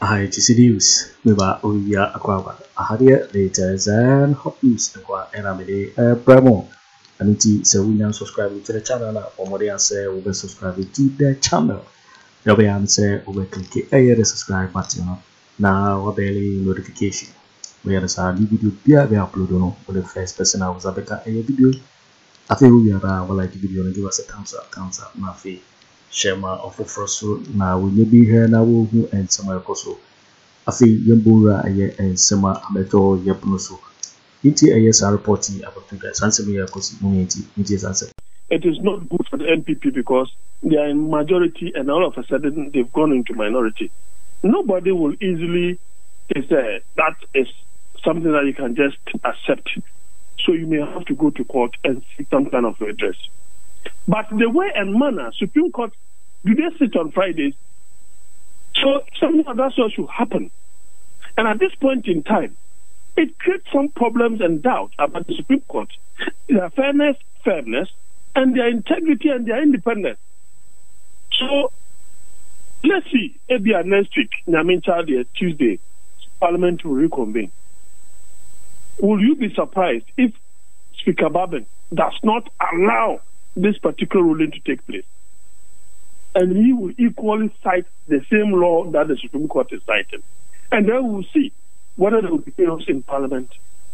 Hi, TCDs. We were Bawumia Campaign. Latest and hot news. Aremeyaw Bravo. And so we now subscribe to the channel. Or more than say, we will subscribe to the channel. You'll be answer. We will click the subscribe button. Now, we will notification. We have a new video. We upload on the first person. I was a better video. I think we are like the video and give us a thumbs up. Mafi. Shema Ato Forson na we be here na wo hu ensema ekoso afi yembura aye ensema ameto yepnoso iti ayesa reporting about the Asante Bediatuo community Asante. It is not good for the NPP because they are in majority and all of a sudden they've gone into minority. Nobody will easily say that is something that you can just accept. So you may have to go to court and seek some kind of redress. But the way and manner, Supreme Court, do they sit on Fridays? So something of that sort should happen. And at this point in time, it creates some problems and doubt about the Supreme Court, their fairness, and their integrity and their independence. So let's see, maybe next week, Tuesday, Parliament will reconvene. Will you be surprised if Speaker Bagbin does not allow this particular ruling to take place? And he will equally cite the same law that the Supreme Court is citing. And then we'll see whether there will be chaos in Parliament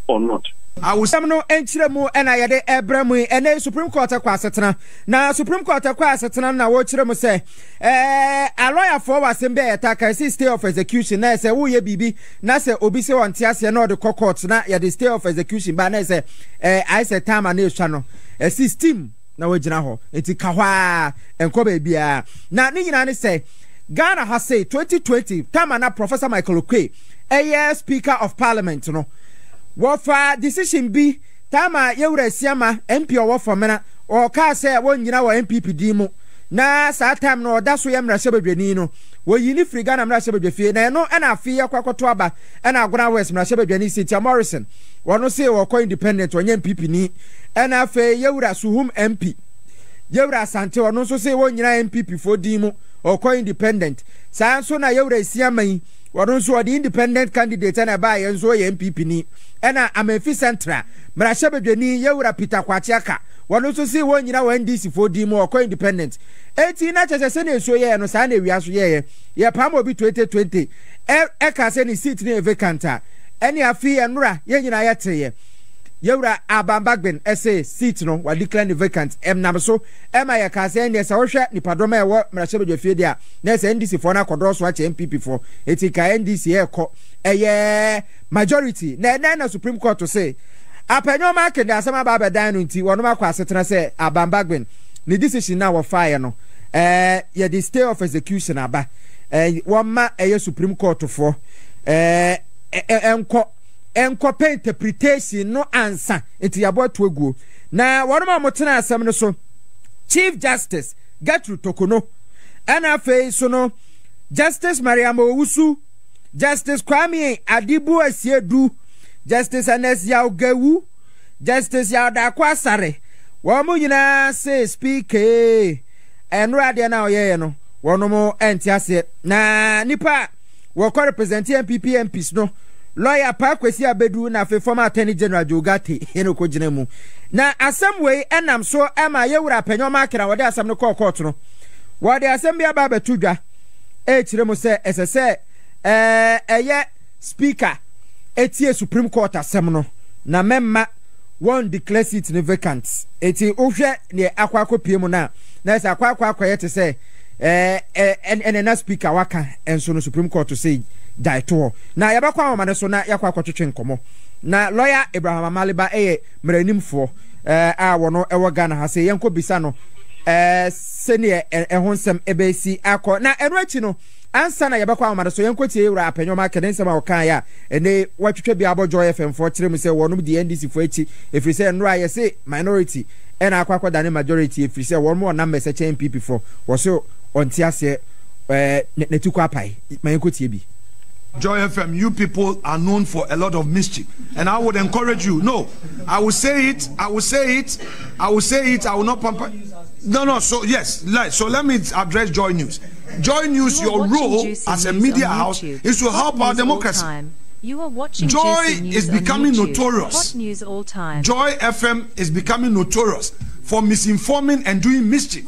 or not. Owusu no enchire mu ena yede ebremu ene Supreme Court kwa asetena na Supreme Court kwa asetena na wo chire mu se a lawyer for wasem be yetaka si stay of execution na se wo ye bibi na se obi se wonte ase na de court na yede stay of execution ba na se I say time na ehwa no system na wagina ho enti kahwa enko ba bia na ni nyina ne say Ghana has say 2020 time na Professor Michael Okwe Speaker of Parliament no wofa decision bi tama yewura siama MP owo fomena o ka say won nyina wa MPP di mu na sa time no oda so yemra hyebedwani no wo yini free Ghana mra hyebedwafie na no na afi yakwakoto aba na agona West mra hyebedwani Cynthia Morrison wono say wo ko independent onye MPP ni na afi yewura suhum MP yewura Asante wono so say won nyina MPP fo di mu o ko independent sa so na yewura siama yi wono so the independent candidate na ba yen so ye MPP ni ena Amefi Central mra hyebedwani yewura Peter Kwachiaka wono so say won nyina wa NDC fo di mu o ko independent eti na chese na eso ye no sa na ewia so ye pam obi 2020 ka se ni seat ni vacant eni afi enura ye nyina ye teye yewura Bagbin say seat no wa declare the vacant nam so ema ye ka se ni se wo hwe nipadoma e wo mra hyebedwafie dia na se NDC fo na kodo so ache MPP fo eti ka NDC e ko eye majority na Supreme Court to say Afenyo Markins de asama ba bedan no nti wono makwa asetena se Bagbin ni decision na wo fire no ye the stay of execution aba won Supreme Court for enko pay interpretation no answer enti yaboto aguo na wono ma motena asem no so Chief Justice Tokono ana fei so no Justice Owusu Justice Kwame Adibu Asiedu Justice Aneyaw Justice Darko asare wo mo nyina say speaker enra de na oyeye no wono mo entiase na nipa wo ko represent MPP MPs no lawyer Kwaku Abedu na fe former attorney general Jogate eno ko gina mu na asem we enam so ema yewura Afenyo Markins wo de asem no court no wo de asem bia ba betudwa chire mu se esese eye speaker etie Supreme Court asem no na memma won declare seat in vacant eti ohwe ne akwakopie mu na se akwakwakoye say na speaker waka enso no Supreme Court to say daito na yabakwa ma ne so na yakwakotwetwe nkomo na lawyer Abraham Amaliba mranimfo a wono ewo Ghana ha say yenko bisa no sene ehonsem ebesi akọ na enwachi no ansa na yabakwa ma ne so yenko tie wura Afenyo Markins nsem a wokan ya ene watwetwe bia abojo FM for kyerem say wono di NDC fo echi efiri say nro aye say minority ena akwakọ dane majority efiri say wono mo na message MPP for wo so onti ase netukwa pai ma yenko tie bi Joy FM, you people are known for a lot of mischief, and I would encourage you. No, I will say it. I will say it. I will say it. I will not pamper. No. So yes, so let me address Joy News. Joy News, your role as a media house is to help our democracy. You are watching Joy is becoming notorious. Hot news all time. Joy FM is becoming notorious for misinforming and doing mischief.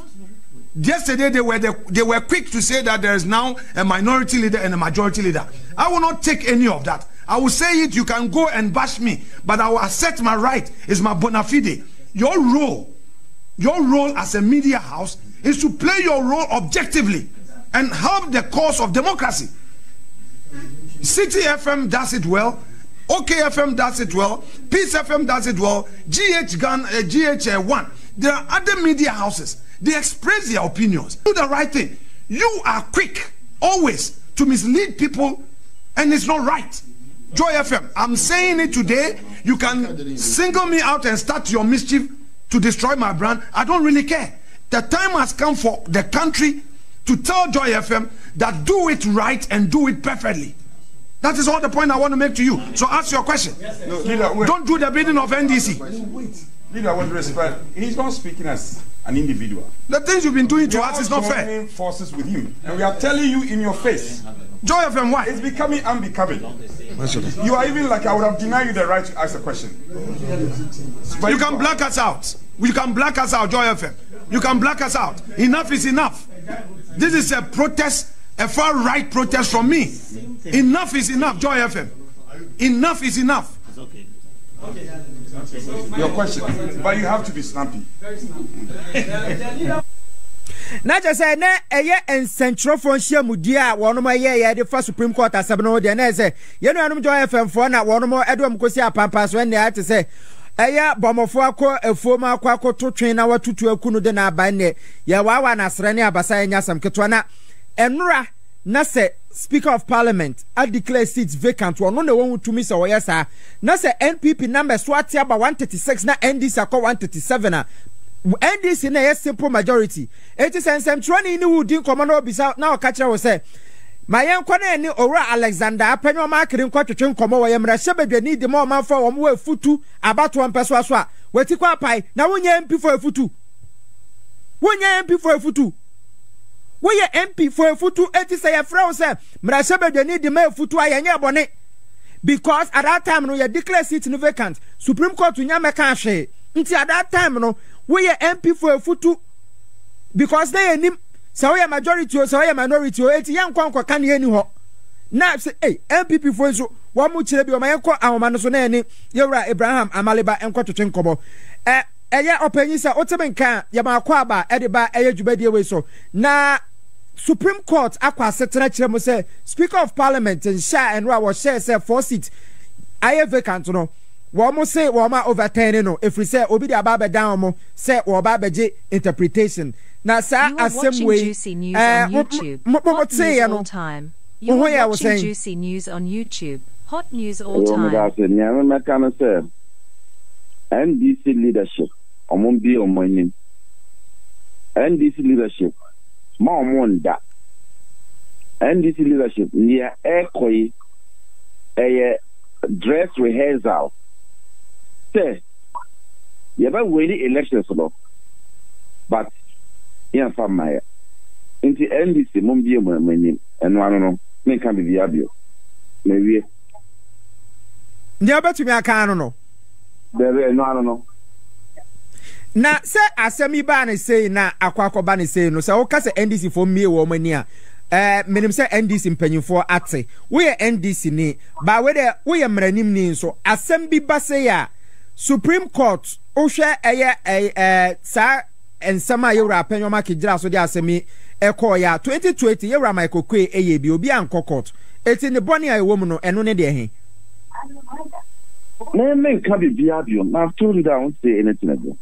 Yesterday they were quick to say that there is now a minority leader and a majority leader. I will not take any of that. I will say it. You can go and bash me, but I will assert my right. It's my bona fide. Your role as a media house is to play your role objectively and help the cause of democracy. City FM does it well. OK FM does it well. Peace FM does it well. GH1. There are other media houses. They express their opinions. Do the right thing. You are quick always to mislead people, and it's not right. Joy FM, I'm saying it today. You can single me out and start your mischief to destroy my brand. I don't really care. The time has come for the country to tell Joy FM that do it right and do it perfectly. That is all the point I want to make to you. So ask your question. No, leader, don't do the bidding of NDC. Leader, with respect, he's not speaking as an individual. The things you've been doing to us is not fair. We are forces with him, and we are telling you in your face. Joy FM, why? It's becoming unbecoming. You are even like I would have denied you the right to ask a question. But you can black us out. You can black us out, Joy FM. You can black us out. Enough is enough. This is a protest, a far right protest from me. Enough is enough, Joy FM. Enough is enough. Your question, but you have to be snappy. Na just say na eye ensentro for hyiamudia wono ma ye de fa Supreme Court asem no de na say ye no anum Joy FM for na wono mo edom kosi apampa so na ate say eye bomofo akọ efuom akọ totwen na watutu akunu de na aban ne ye wawa na asre ne abasa enya sam keto na enura na say Speaker of Parliament I declare seats vacant wono na won tumi say wo yesa na say NPP number so ate aba 136 na NDC akọ 137 na NDC na yes simple majority. It is ensentro ni wudi nkoma na obisa na okachira wo say mayen kwana ni owura Alexander Afenyo Markins kwatwetwe nkoma wo yemra hyebedwani de ma omanfa wo mo afutu abato ampeso aso a wati kwa pai na wonye MP for afutu. Wonye MP for afutu. Woye MP for afutu eti say yefra wo say mra hyebedwani de ma afutu ayenye bone because at that time no you declare seat no vacant. Supreme Court nya meka hwe. Nti at that time no we are MP for a futu because they him so we are majority or so we are minority or eti yankwa kan ye ni ho na say hey MPP for so wa mu kire bi o mayenko awoma no so na ni yewra Abraham Amaleba enko twetwe nkobo eye opanyi sa otebenka ya ma akwa aba e de ba eye djubadie we so na Supreme Court akwa setena kire mo say Speaker of Parliament and sha and wa share say 4 seats aye vacant no Wamo say wama overturn no if we say obi de ababa down mo say wo ba beje interpretation na sa asem way Hot news all time. You are watching juicy news on YouTube. Hot news all time. NDC leadership omumbi omonim NDC leadership ma omonda NDC leadership near ekoi dress rehearsal say you ever win elections no but yeah from my into NDC mumbi omonim eno ano no me kan be abio me wie ndia betumi aka no there no na se asemi ba ne say na akwakọ ba ne say no se wo ka se NDC for mie wo mani a menim se NDC mpanyimfo ate wo ye NDC ni ba we de wo ye mranim ni nso asem bi ba say ya Supreme Court o hwe sa ensama yewra Afenyo Markins gira so de asemi ekọ ya 2020 yewra Michael Kwe eye bi obi an court eti ne boni a ewo mu no eno ne de he men can be viable. I've told you that I won't say anything again.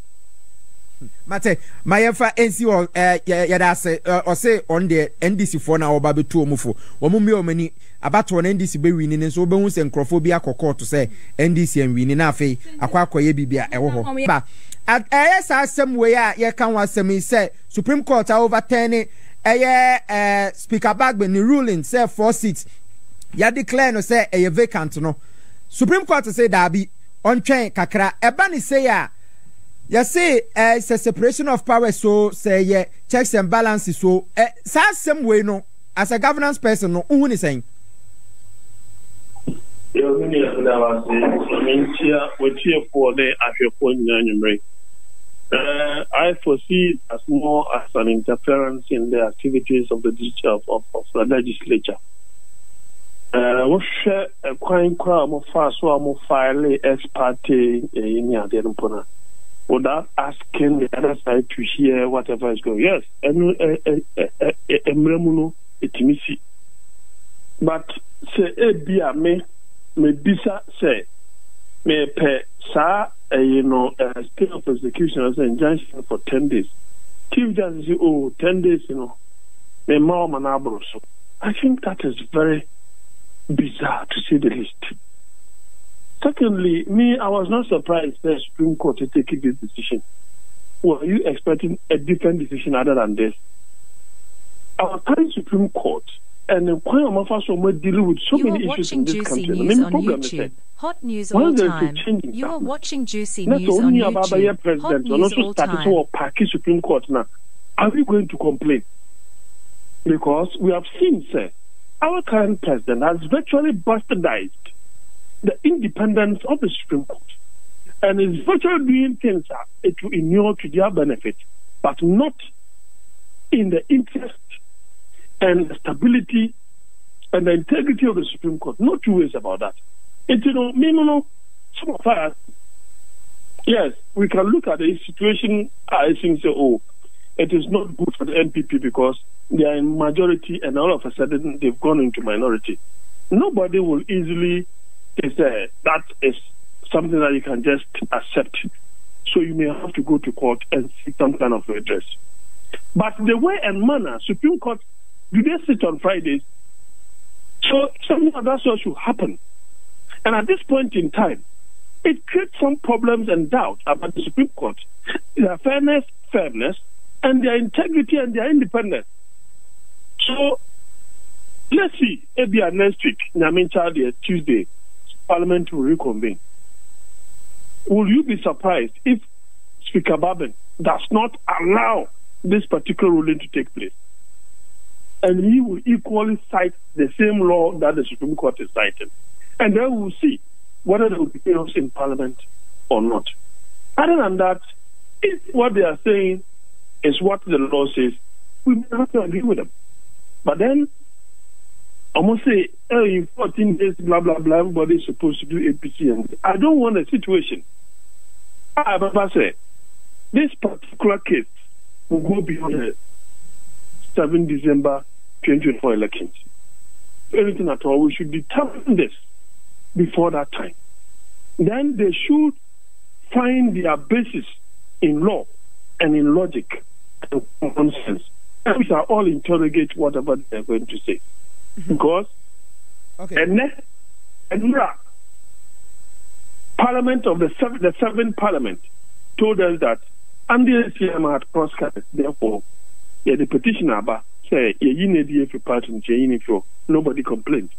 Mate, my efa NC or yada say or say on the NDC for now oba be two omufo. Omumi omani about one NDC be winning so be hu se nkrofobia kokko to say NDC and winning afi akwa akoye bibia ewo ho. Ba at asem way a ye kan wasem say Supreme Court overturn Speaker Bagbin ruling say 4 seats ya declare no say a vacant no Supreme Court say dabi on train kakra eba ni say ya say it's a separation of powers so say yeah checks and balances so same way no as a governance person no who ni saying I foresee as more as an interference in the activities of the legislature. What share a crime crowd fast or file ex parte in the without asking the other side to hear whatever is going. Yes, and but say a me bisa say me pe sa state of execution as an injunction for 10 days. Chief Justice say, 10 days, me mama manabro. So I think that is very bizarre to say the least. Secondly, I was not surprised the Supreme Court to take this decision. Were you expecting a different decision other than this? Our current Supreme Court and the dealing with so many issues in this country. News on YouTube. Hot news all time. You are watching Juicy News on YouTube. Hot news all time. Supreme Court now. Are we going to complain? Because we have seen, sir, our current president has virtually bastardized the independence of the Supreme Court and is virtually doing things to inure to their benefit, but not in the interest and the stability and the integrity of the Supreme Court. No two ways about that. And some of us, yes, we can look at the situation and say, it is not good for the NPP because they are in majority and all of a sudden they've gone into minority. Nobody will easily say that is something that you can just accept. So you may have to go to court and seek some kind of redress. But the way and manner, Supreme Court, do they sit on Fridays? So something like that should happen. And at this point in time, it creates some problems and doubt about the Supreme Court, their fairness, and their integrity and their independence. So let's see, maybe next week, Tuesday, Parliament will reconvene. Will you be surprised if Speaker Bagbin does not allow this particular ruling to take place? And he will equally cite the same law that the Supreme Court is citing. And then we'll see whether there will be chaos in Parliament or not. Other than that, if what they are saying is what the law says, we may have to agree with them. But then, I must say, in 14 days, blah, blah, blah, everybody is supposed to do APC. And I don't want a situation. I remember say, this particular case will go beyond the 7 December 2024 elections. Anything at all, we should determine this before that time. Then they should find their basis in law and in logic and common sense. And we shall all interrogate whatever they're going to say. Because Parliament of the seventh Parliament told us that under the CM had cross-cut, therefore, the petitioner say nobody complained.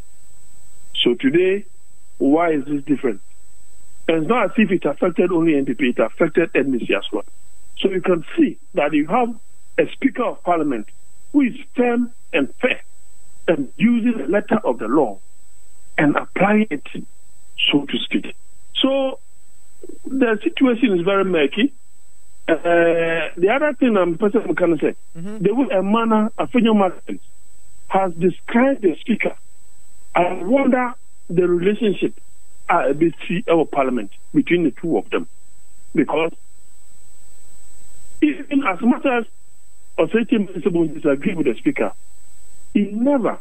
So today, why is this different? And it's not as if it affected only NPP, it affected NDC as well. So you can see that you have a Speaker of Parliament who is firm and fair and using the letter of the law and applying it, so to speak. So the situation is very murky. The other thing I'm personally going to say, the way a manner Afenyo Markins has described the Speaker, I wonder the relationship at our Parliament between the two of them. Because even as much as Authority disagree with the Speaker, he never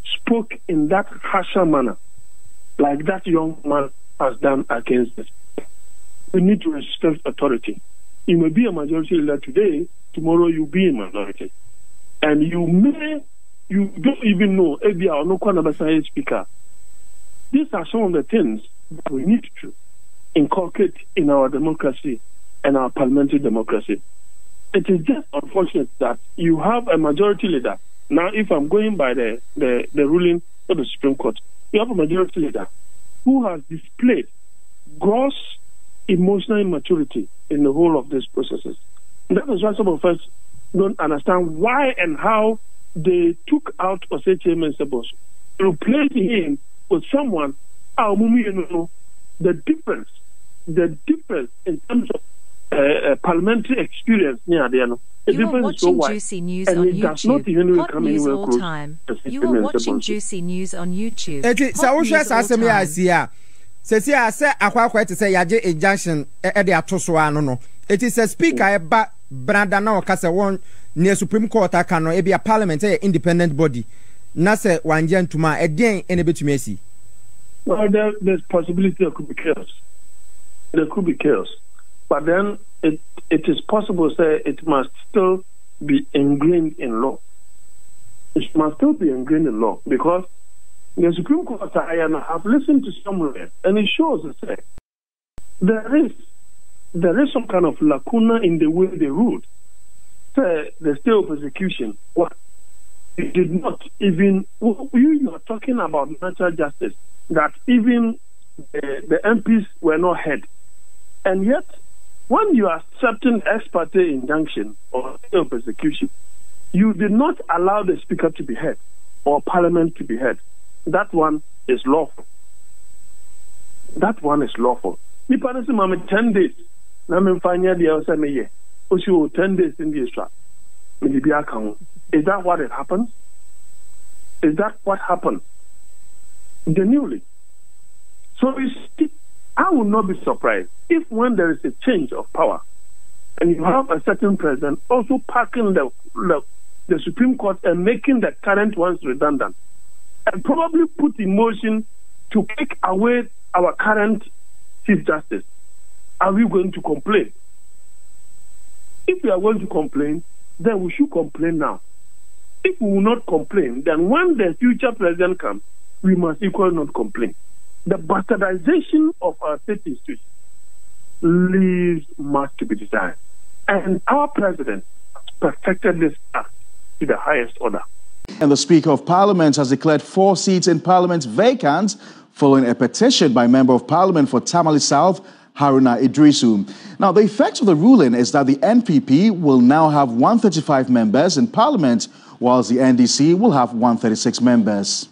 spoke in that harsher manner like that young man has done against us. We need to respect authority. You may be a majority leader today, tomorrow you'll be a minority. And you don't even know no Speaker. These are some of the things that we need to inculcate in our democracy and our parliamentary democracy. It is just unfortunate that you have a majority leader. Now, if I'm going by the ruling of the Supreme Court, you have a majority leader who has displayed gross emotional immaturity in the whole of these processes. And that is why some of us don't understand why and how they took out otchere, replacing him with someone, the difference in terms of parliamentary experience near the You are watching Juicy News on YouTube. Hot news all time. You are watching Juicy News on YouTube. Sesi ase akwakwa ete say yaje injunction e de atoso ano no. It is a speaker eba branda na okase won near Supreme Court aka no e bia parliament e independent body. Na se wanje ntuma e den ene betumi asi. Well, there's possibility there could be chaos. There could be chaos. But then it is possible to say it must still be ingrained in law. It must still be ingrained in law because the Supreme Court I have listened to somewhere, and it shows that there is some kind of lacuna in the way they ruled. Say the state of execution. What it did not even you are talking about natural justice that even the MPs were not heard, and yet when you are accepting ex parte injunction or state of execution, you did not allow the speaker to be heard or parliament to be heard. That one is lawful. That one is lawful. Me panasi mama 10 days. Na me fanya dia osa me ye. Oshi 10 days in the extra. Me bi aka. Is that what it happens? Is that what happened? Genuinely. So I will not be surprised if when there is a change of power and you have a certain president also packing the Supreme Court and making the current ones redundant, and probably put in motion to take away our current Chief Justice. Are we going to complain? If we are going to complain, then we should complain now. If we will not complain, then when the future president comes, we must equally not complain. The bastardization of our state institutions leaves much to be desired. And our president perfected this act to the highest order. And the Speaker of Parliament has declared 4 seats in Parliament vacant following a petition by Member of Parliament for Tamale South, Haruna Idrisu. Now, the effect of the ruling is that the NPP will now have 135 members in Parliament, whilst the NDC will have 136 members.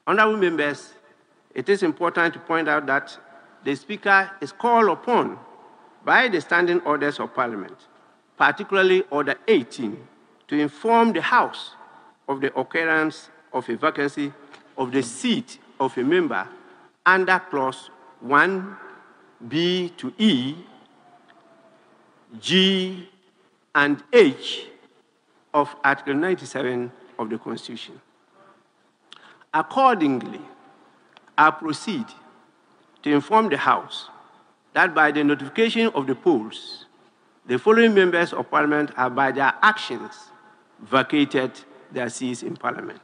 Honourable members, it is important to point out that the Speaker is called upon by the standing orders of Parliament, particularly Order 18, to inform the House of the occurrence of a vacancy of the seat of a member under Clause 1B to E, G, and H of Article 97 of the Constitution. Accordingly, I proceed to inform the House that by the notification of the polls, the following members of Parliament have by their actions vacated their seats in Parliament.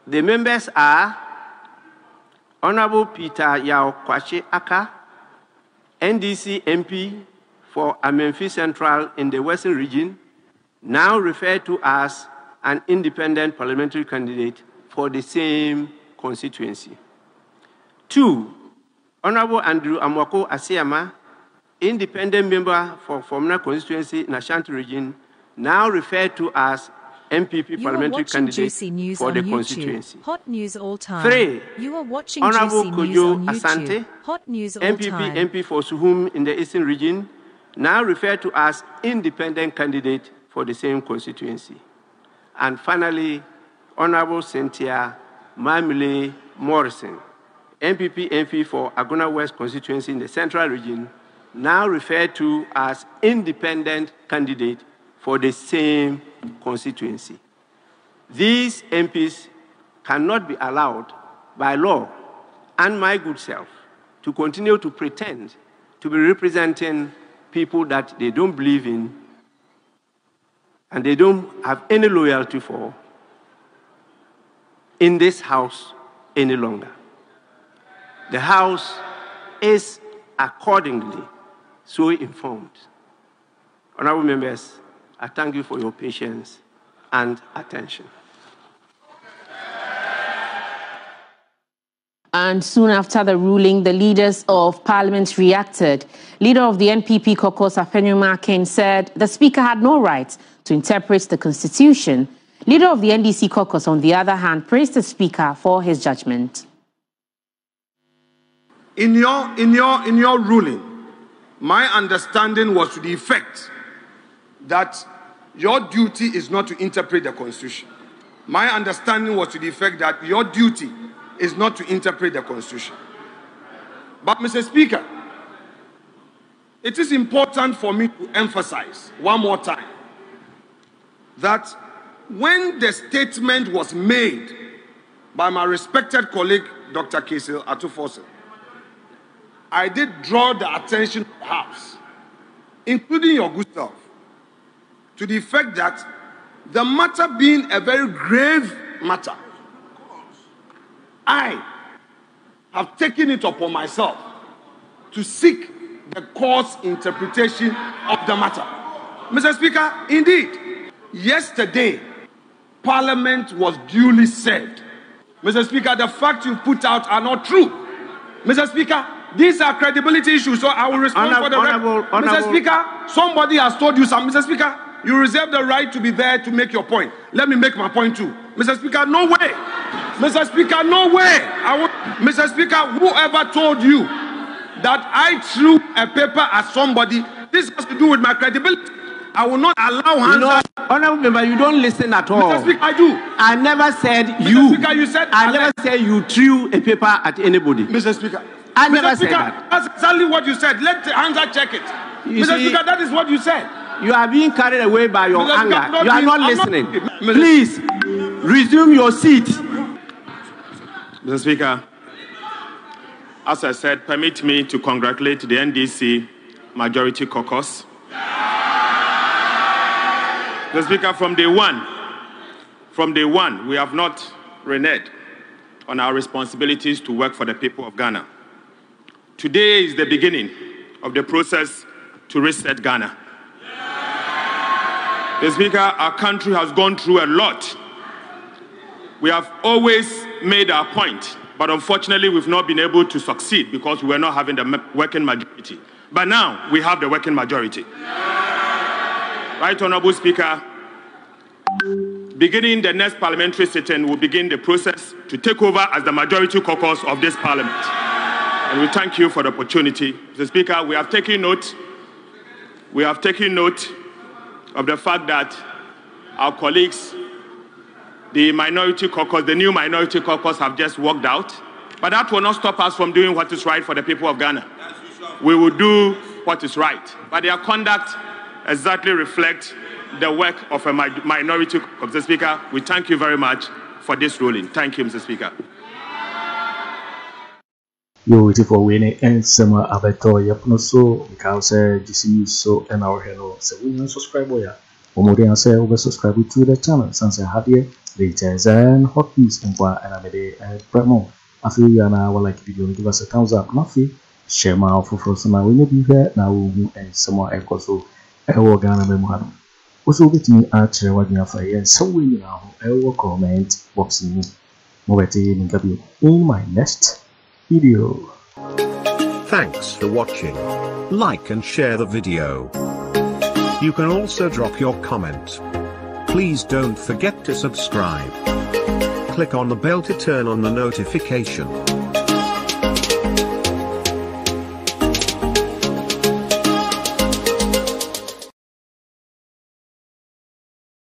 The members are Honorable Peter Yao Kwache Aka, NDC MP for Amenfi Central in the Western Region, now referred to as an independent parliamentary candidate for the same constituency. 2, Honorable Andrew Amwako Asiama, independent member for Fomna constituency in Ashanti region, now referred to as MPP parliamentary candidate for the constituency. Hot news all time. 3, you are watching Honorable Kojo Asante. Hot news all MPP time. MP for Suhum in the Eastern region, now referred to as independent candidate for the same constituency. And finally, Honorable Cynthia Mamile Morrison, MPP MP for Agona West constituency in the Central region, now referred to as independent candidate for the same constituency. These MPs cannot be allowed by law and my good self to continue to pretend to be representing people that they don't believe in and they don't have any loyalty for in this House any longer. The House is accordingly so informed. Honorable members, I thank you for your patience and attention. And soon after the ruling, the leaders of parliament reacted. Leader of the NPP caucus, Afenyo Markins, said the speaker had no right to interpret the constitution. Leader of the NDC caucus, on the other hand, praised the speaker for his judgment. In your ruling, my understanding was to the effect that your duty is not to interpret the constitution. My understanding was to the effect that your duty is not to interpret the constitution. But, Mr. Speaker, it is important for me to emphasize one more time that when the statement was made by my respected colleague, Dr. Ato Forson, I did draw the attention of the House, including your good self, to the effect that the matter being a very grave matter, I have taken it upon myself to seek the court's interpretation of the matter. Mr. Speaker, indeed, yesterday, Parliament was duly served. Mr. Speaker, the facts you put out are not true. Mr. Speaker, these are credibility issues, so I will respond for the record. Mr. Speaker, somebody has told you something. Mr. Speaker, you reserve the right to be there to make your point. Let me make my point too. Mr. Speaker, no way. Mr. Speaker, no way. Mr. Speaker, whoever told you that I threw a paper at somebody, this has to do with my credibility. I will not allow hands. Honorable member, you don't listen at all. Mr. Speaker, I do. I never said Mr. you. Speaker, you said I never said you threw a paper at anybody. Mr. Speaker, I never Mr. Speaker, said that. That's exactly what you said. Let the Hansa check it. Mr. Speaker, that is what you said. You are being carried away by your Mr. anger. Speaker, You are not listening. Mr. Please resume your seat. Mr. Speaker, as I said, permit me to congratulate the NDC Majority Caucus. Mr. Speaker, from day one, we have not reneged on our responsibilities to work for the people of Ghana. Today is the beginning of the process to reset Ghana. Mr. Speaker, our country has gone through a lot. We have always made our point, but unfortunately we've not been able to succeed because we were not having the working majority. But now we have the working majority. Right, Honorable Speaker, beginning the next parliamentary sitting, we'll begin the process to take over as the majority caucus of this parliament. And we thank you for the opportunity. Mr. Speaker, we have taken note of the fact that our colleagues, the minority caucus, the new minority caucus, have just walked out. But that will not stop us from doing what is right for the people of Ghana. We will do what is right. But their conduct exactly reflects the work of a minority caucus. Mr. Speaker, we thank you very much for this ruling. Thank you, Mr. Speaker. You're waiting for winning and summer Ato Forson because GC so and our hello. So we can subscribe or more than say over subscribe to the channel. Since I have here latest and hot news and Aremeyaw promo. Afenyo Yana will like video give us a thumbs up. Nothing. Share my Ato Forson now we be here now and some more echo so Ghana Mahamadu. Also with me otchere what Gyamfi and so we now comment box me. More in gabby in my next video. Thanks for watching. Like and share the video. You can also drop your comment. Please don't forget to subscribe. Click on the bell to turn on the notification.